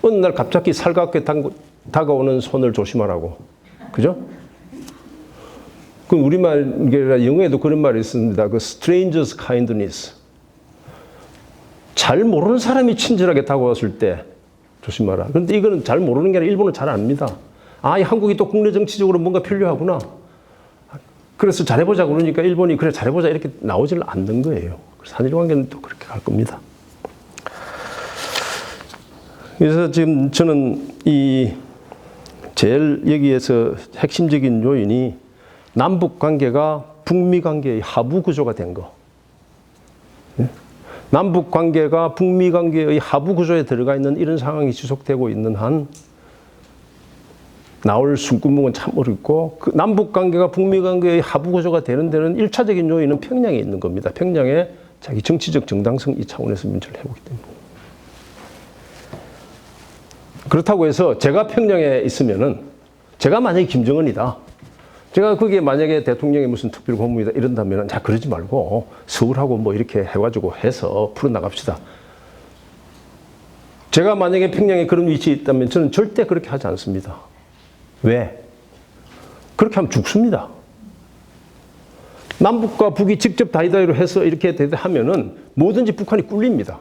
어느 날 갑자기 살갑게 다가오는 손을 조심하라고. 그죠? 그 우리말, 영어에도 그런 말이 있습니다. 그 stranger's kindness. 잘 모르는 사람이 친절하게 다가왔을 때 조심하라. 그런데 이거는 잘 모르는 게 아니라 일본은 잘 압니다. 이 한국이 또 국내 정치적으로 뭔가 필요하구나. 그래서 잘해보자 그러니까 일본이 그래 잘해보자 이렇게 나오지를 않는 거예요. 그래서 한일 관계는 또 그렇게 갈 겁니다. 그래서 지금 저는 제일 여기에서 핵심적인 요인이 남북 관계가 북미 관계의 하부 구조가 된 거. 남북 관계가 북미 관계의 하부 구조에 들어가 있는 이런 상황이 지속되고 있는 한 나올 숨구멍은 참 어렵고 그 남북 관계가 북미 관계의 하부 구조가 되는 데는 1차적인 요인은 평양에 있는 겁니다. 평양에 자기 정치적 정당성 이 차원에서 문제를 해보기 때문에. 그렇다고 해서 제가 평양에 있으면은 제가 만약에 김정은이다. 제가 거기에 만약에 대통령의 무슨 특별 고문이다 이런다면은 자 그러지 말고 서울하고 뭐 이렇게 해가지고 해서 풀어나갑시다. 제가 만약에 평양에 그런 위치에 있다면 저는 절대 그렇게 하지 않습니다. 왜? 그렇게 하면 죽습니다. 남북과 북이 직접 다이다이로 해서 이렇게 하면은 뭐든지 북한이 꿀립니다.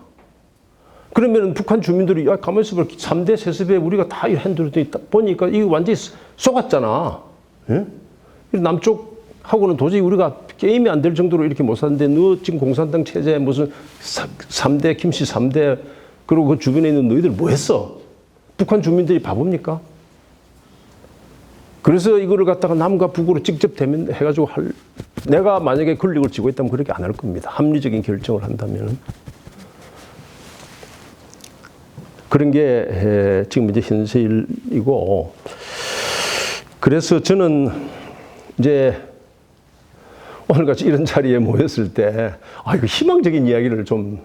그러면은 북한 주민들이 가만히 있어봐 3대 세습에 우리가 다 핸들었더니 보니까 이거 완전히 속았잖아. 예? 남쪽하고는 도저히 우리가 게임이 안 될 정도로 이렇게 못 사는데 너 지금 공산당 체제 무슨 3대 김씨 3대 그리고 그 주변에 있는 너희들 뭐 했어? 북한 주민들이 바보입니까? 그래서 이거를 갖다가 남과 북으로 직접 대면 해가지고 내가 만약에 권력을 쥐고 있다면 그렇게 안 할 겁니다. 합리적인 결정을 한다면. 그런 게 지금 이제 현실이고, 그래서 저는 이제 오늘같이 이런 자리에 모였을 때, 이거 희망적인 이야기를 좀,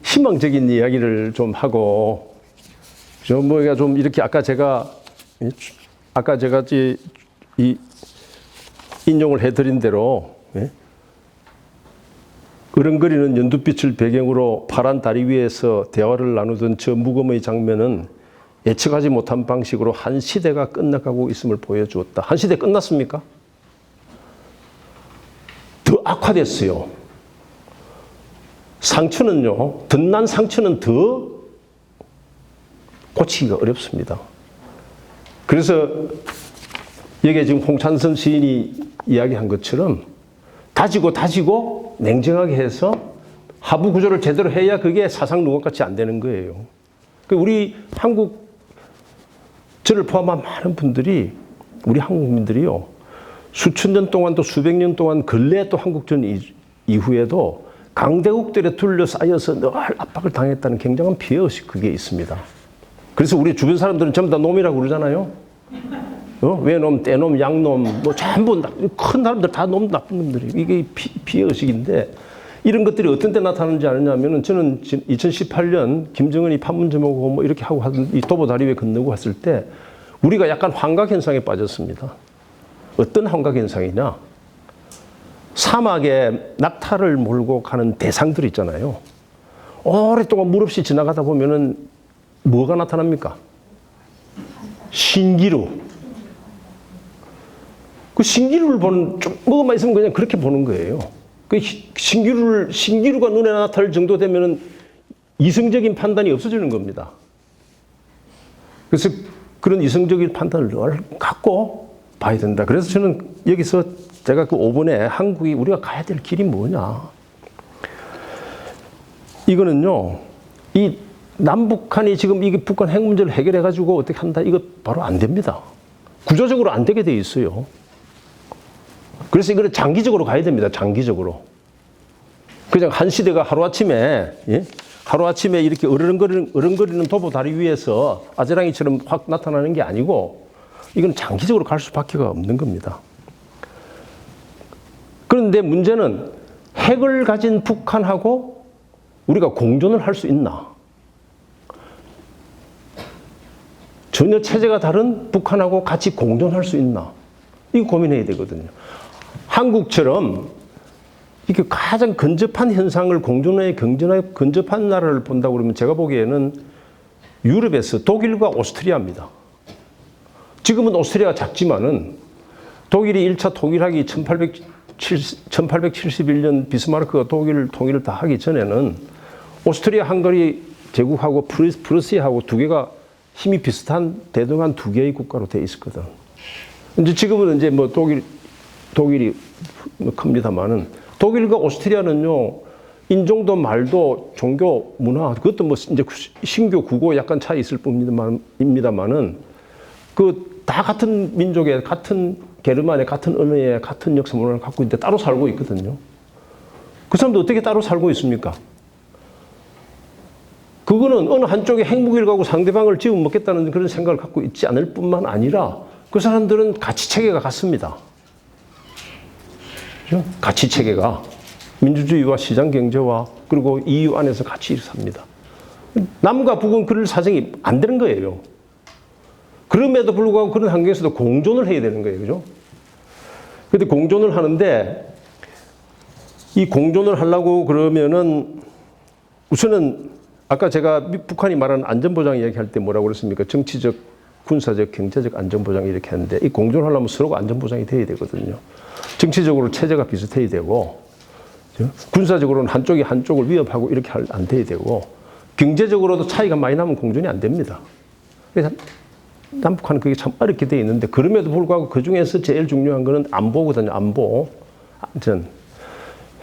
희망적인 이야기를 좀 하고, 뭐가 좀 이렇게 아까 제가 인용을 해드린 대로, 으렁거리는 연두빛을 배경으로 파란 다리 위에서 대화를 나누던 저 무검의 장면은 예측하지 못한 방식으로 한 시대가 끝나가고 있음을 보여주었다. 한 시대 끝났습니까? 더 악화됐어요. 상처는요, 덧난 상처는 더 고치기가 어렵습니다. 그래서 여기에 지금 홍찬선 시인이 이야기한 것처럼 다지고 냉정하게 해서 하부 구조를 제대로 해야 그게 사상 누각같이 안 되는 거예요. 우리 한국, 저를 포함한 많은 분들이, 우리 한국민들이요, 수천 년 동안 또 수백 년 동안 근래 또 한국전 이후에도 강대국들에 둘러싸여서 늘 압박을 당했다는 굉장한 피해의식 그게 있습니다. 그래서 우리 주변 사람들은 전부 다 놈이라고 그러잖아요. 외놈, 떼놈, 양놈, 뭐 전부 큰 사람들 다 놈, 나쁜 놈들이. 이게 피해의식인데 이런 것들이 어떤 때 나타나는지 아느냐면은 저는 2018년 김정은이 판문점 오고 뭐 이렇게 하고 이 도보다리 위에 건너고 했을 때 우리가 약간 환각 현상에 빠졌습니다. 어떤 환각 현상이냐? 사막에 낙타를 몰고 가는 대상들 있잖아요. 오랫동안 물 없이 지나가다 보면은 뭐가 나타납니까? 신기루. 그 신기루를 보는, 뭐만 있으면 그냥 그렇게 보는 거예요. 그 신기루가 눈에 나타날 정도 되면은 이성적인 판단이 없어지는 겁니다. 그래서 그런 이성적인 판단을 늘 갖고 봐야 된다. 그래서 저는 여기서 제가 그 5번에 한국이 우리가 가야 될 길이 뭐냐. 이거는요, 이 남북한이 지금 이게 북한 핵 문제를 해결해가지고 어떻게 한다. 이거 바로 안 됩니다. 구조적으로 안 되게 돼 있어요. 그래서 이거는 장기적으로 가야 됩니다. 장기적으로. 그냥 한 시대가 하루아침에, 예? 하루아침에 이렇게 어른거리는 도보 다리 위에서 아재랑이처럼 확 나타나는 게 아니고 이건 장기적으로 갈 수밖에 없는 겁니다. 그런데 문제는 핵을 가진 북한하고 우리가 공존을 할 수 있나? 전혀 체제가 다른 북한하고 같이 공존할 수 있나? 이거 고민해야 되거든요. 한국처럼 이게 가장 근접한 현상을 공존에 경전하에 근접한 나라를 본다고 그러면 제가 보기에는 유럽에서 독일과 오스트리아입니다. 지금은 오스트리아가 작지만은 독일이 1차 통일하기 1871년 비스마르크가 독일 통일을 다 하기 전에는 오스트리아 헝가리 제국하고 프러시아하고 두 개가 힘이 비슷한 대등한 두 개의 국가로 돼 있었거든. 이제 지금은 이제 뭐 독일이 큽니다만은 독일과 오스트리아는요, 인종도 말도 종교 문화 그것도 뭐 이제 신교 국어 약간 차이 있을 뿐입니다만은 그 다 같은 민족의 같은 게르만의 같은 언어의 같은 역사 문화를 갖고 있는데 따로 살고 있거든요. 그 사람도 어떻게 따로 살고 있습니까? 그거는 어느 한쪽에 핵무기를 가고 상대방을 집어먹겠다는 그런 생각을 갖고 있지 않을 뿐만 아니라 그 사람들은 가치체계가 같습니다. 그렇죠? 가치체계가 민주주의와 시장경제와 그리고 EU 안에서 같이 삽니다. 남과 북은 그럴 사정이 안 되는 거예요. 그럼에도 불구하고 그런 환경에서도 공존을 해야 되는 거예요. 그죠? 근데 공존을 하는데 이 공존을 하려고 그러면은 우선은 아까 제가 북한이 말하는 안전보장 이야기할 때 뭐라고 그랬습니까? 정치적, 군사적, 경제적 안전보장 이렇게 하는데 이 공존하려면 서로가 안전보장이 돼야 되거든요. 정치적으로 체제가 비슷해야 되고 군사적으로는 한쪽이 한쪽을 위협하고 이렇게 안 돼야 되고 경제적으로도 차이가 많이 나면 공존이 안 됩니다. 그래서 남북한은 그게 참 어렵게 돼 있는데 그럼에도 불구하고 그 중에서 제일 중요한 거는 안보거든요. 안보.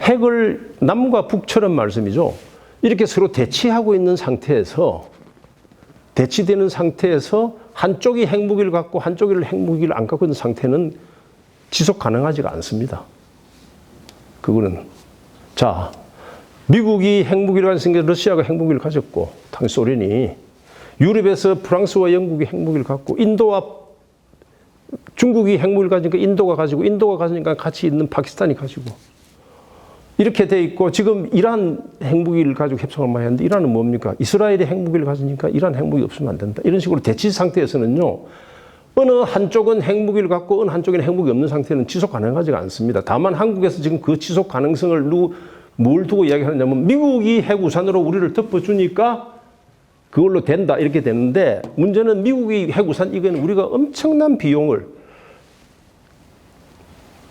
핵을 남과 북처럼 말씀이죠. 이렇게 서로 대치하고 있는 상태에서 대치되는 상태에서 한쪽이 핵무기를 갖고 한쪽이 핵무기를 안 갖고 있는 상태는 지속 가능하지가 않습니다. 그거는 자 미국이 핵무기를 가졌으니까 러시아가 핵무기를 가졌고 당연히 소련이 유럽에서 프랑스와 영국이 핵무기를 갖고 인도와 중국이 핵무기를 가지니까 인도가 가지고 인도가 가지니까 같이 있는 파키스탄이 가지고 이렇게 돼 있고 지금 이란 핵무기를 가지고 협상을 많이 하는데 이란은 뭡니까? 이스라엘이 핵무기를 가지니까 이란 핵무기 없으면 안 된다. 이런 식으로 대치 상태에서는요. 어느 한쪽은 핵무기를 갖고 어느 한쪽에는 핵무기 없는 상태는 지속 가능하지가 않습니다. 다만 한국에서 지금 그 지속 가능성을 뭘 두고 이야기하느냐면 미국이 핵우산으로 우리를 덮어주니까 그걸로 된다 이렇게 되는데 문제는 미국이 핵우산 이거는 우리가 엄청난 비용을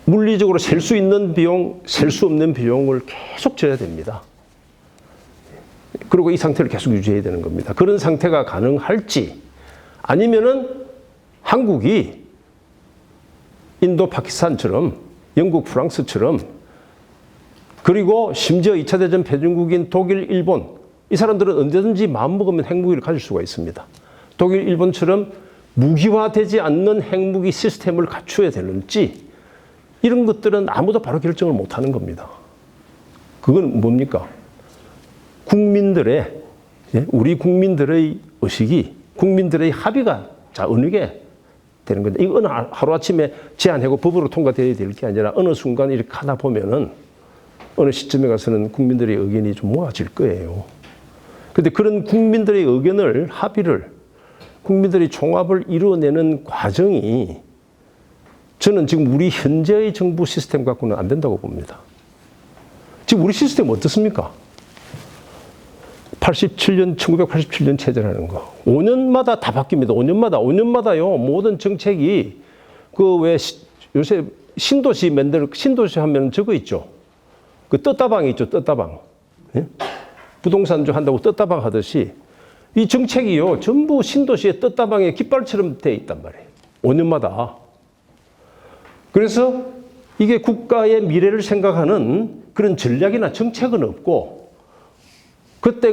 물리적으로 셀 수 있는 비용, 셀 수 없는 비용을 계속 져야 됩니다. 그리고 이 상태를 계속 유지해야 되는 겁니다. 그런 상태가 가능할지 아니면은 한국이 인도, 파키스탄처럼 영국, 프랑스처럼 그리고 심지어 2차 대전 패전국인 독일, 일본 이 사람들은 언제든지 마음먹으면 핵무기를 가질 수가 있습니다. 독일, 일본처럼 무기화되지 않는 핵무기 시스템을 갖춰야 되는지 이런 것들은 아무도 바로 결정을 못하는 겁니다. 그건 뭡니까? 국민들의 우리 국민들의 의식이 국민들의 합의가 어느 게 되는 건데 이거 어느 하루아침에 제안하고 법으로 통과되어야 될 게 아니라 어느 순간 이렇게 하다 보면은 어느 시점에 가서는 국민들의 의견이 좀 모아질 거예요. 그런데 그런 국민들의 의견을 합의를 국민들의 종합을 이루어내는 과정이 저는 지금 우리 현재의 정부 시스템 갖고는 안 된다고 봅니다. 지금 우리 시스템 어떻습니까? 1987년 체제라는 거. 5년마다 다 바뀝니다. 5년마다요. 모든 정책이 요새 신도시 하면 저거 있죠. 그 떴다방이 있죠. 떴다방. 예? 부동산 좀 한다고 떴다방 하듯이 이 정책이요. 전부 신도시의 떴다방의 깃발처럼 돼 있단 말이에요. 5년마다. 그래서 이게 국가의 미래를 생각하는 그런 전략이나 정책은 없고 그때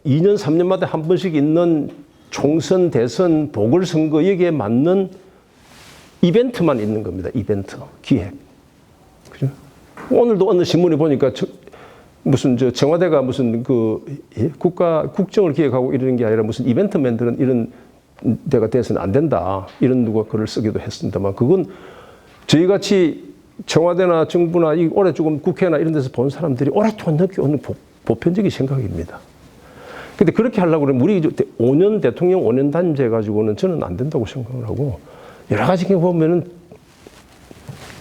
2년, 3년마다 한 번씩 있는 총선, 대선, 보궐선거 여기에 맞는 이벤트만 있는 겁니다. 이벤트, 기획. 그죠? 오늘도 어느 신문에 보니까 무슨 청와대가 무슨 국정을 기획하고 이러는 게 아니라 무슨 이벤트맨들은 이런 데가 돼서는 안 된다. 이런 누가 글을 쓰기도 했습니다만 그건 저희같이 청와대나 정부나 올해 조금 국회나 이런 데서 본 사람들이 오랫동안 느껴오는 보편적인 생각입니다. 근데 그렇게 하려고 그러면 우리 5년 대통령 5년 단제 가지고는 저는 안 된다고 생각을 하고 여러 가지 보면은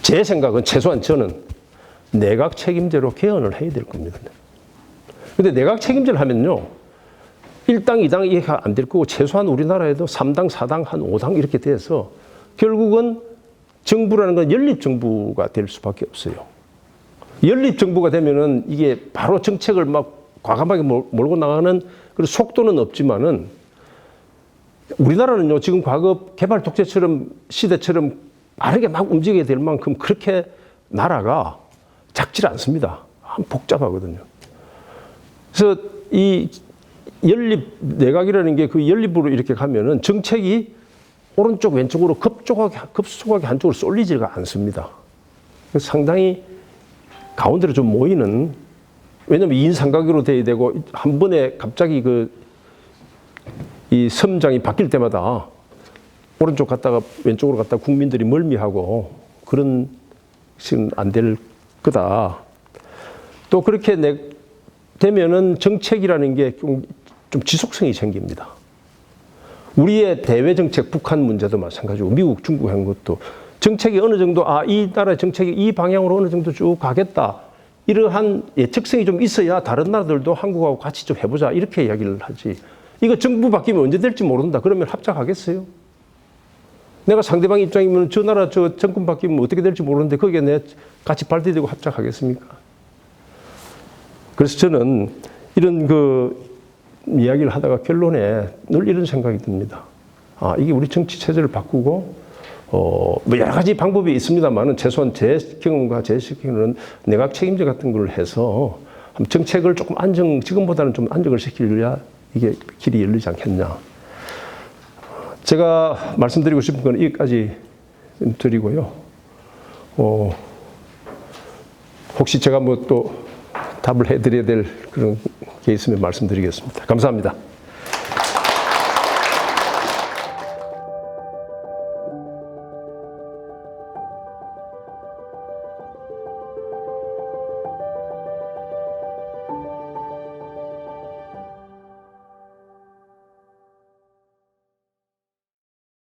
제 생각은 최소한 저는 내각 책임제로 개헌을 해야 될 겁니다. 근데 내각 책임제를 하면요. 1당, 2당 이해가 안 될 거고 최소한 우리나라에도 3당, 4당, 한 5당 이렇게 돼서 결국은 정부라는 건 연립정부가 될 수밖에 없어요. 연립정부가 되면은 이게 바로 정책을 막 과감하게 몰고 나가는 그런 속도는 없지만은 우리나라는요, 지금 과거 개발 독재처럼 시대처럼 빠르게 막 움직여야 될 만큼 그렇게 나라가 작질 않습니다. 복잡하거든요. 그래서 이 연립 내각이라는 게 그 연립으로 이렇게 가면은 정책이 오른쪽 왼쪽으로 급속하게 한쪽으로 쏠리지가 않습니다. 그래서 상당히 가운데로 좀 모이는, 왜냐면 2인 삼각으로 돼야 되고 한 번에 갑자기 이 섬장이 바뀔 때마다 오른쪽 갔다가 왼쪽으로 갔다가 국민들이 멀미하고 그런 식은 안 될 거다. 또 그렇게 되면은 정책이라는 게 좀 지속성이 생깁니다. 우리의 대외 정책, 북한 문제도 마찬가지고 미국, 중국 한 것도 정책이 어느 정도 이 나라의 정책이 이 방향으로 어느 정도 쭉 가겠다. 이러한 예측성이 좀 있어야 다른 나라들도 한국하고 같이 좀 해보자 이렇게 이야기를 하지. 이거 정부 바뀌면 언제 될지 모른다. 그러면 합작하겠어요? 내가 상대방 입장이면 저 나라 정권 바뀌면 어떻게 될지 모르는데 거기에 내 같이 발디대고 합작하겠습니까? 그래서 저는 이런 이야기를 하다가 결론에 늘 이런 생각이 듭니다. 이게 우리 정치 체제를 바꾸고 뭐 여러 가지 방법이 있습니다만은 최소한 제 경험과 제 시기는 내각 책임제 같은 걸 해서 정책을 조금 지금보다는 좀 안정을 시키려야 이게 길이 열리지 않겠냐. 제가 말씀드리고 싶은 건 여기까지 드리고요. 혹시 제가 뭐 또 답을 해드려야 될 그런 게 있으면 말씀드리겠습니다. 감사합니다.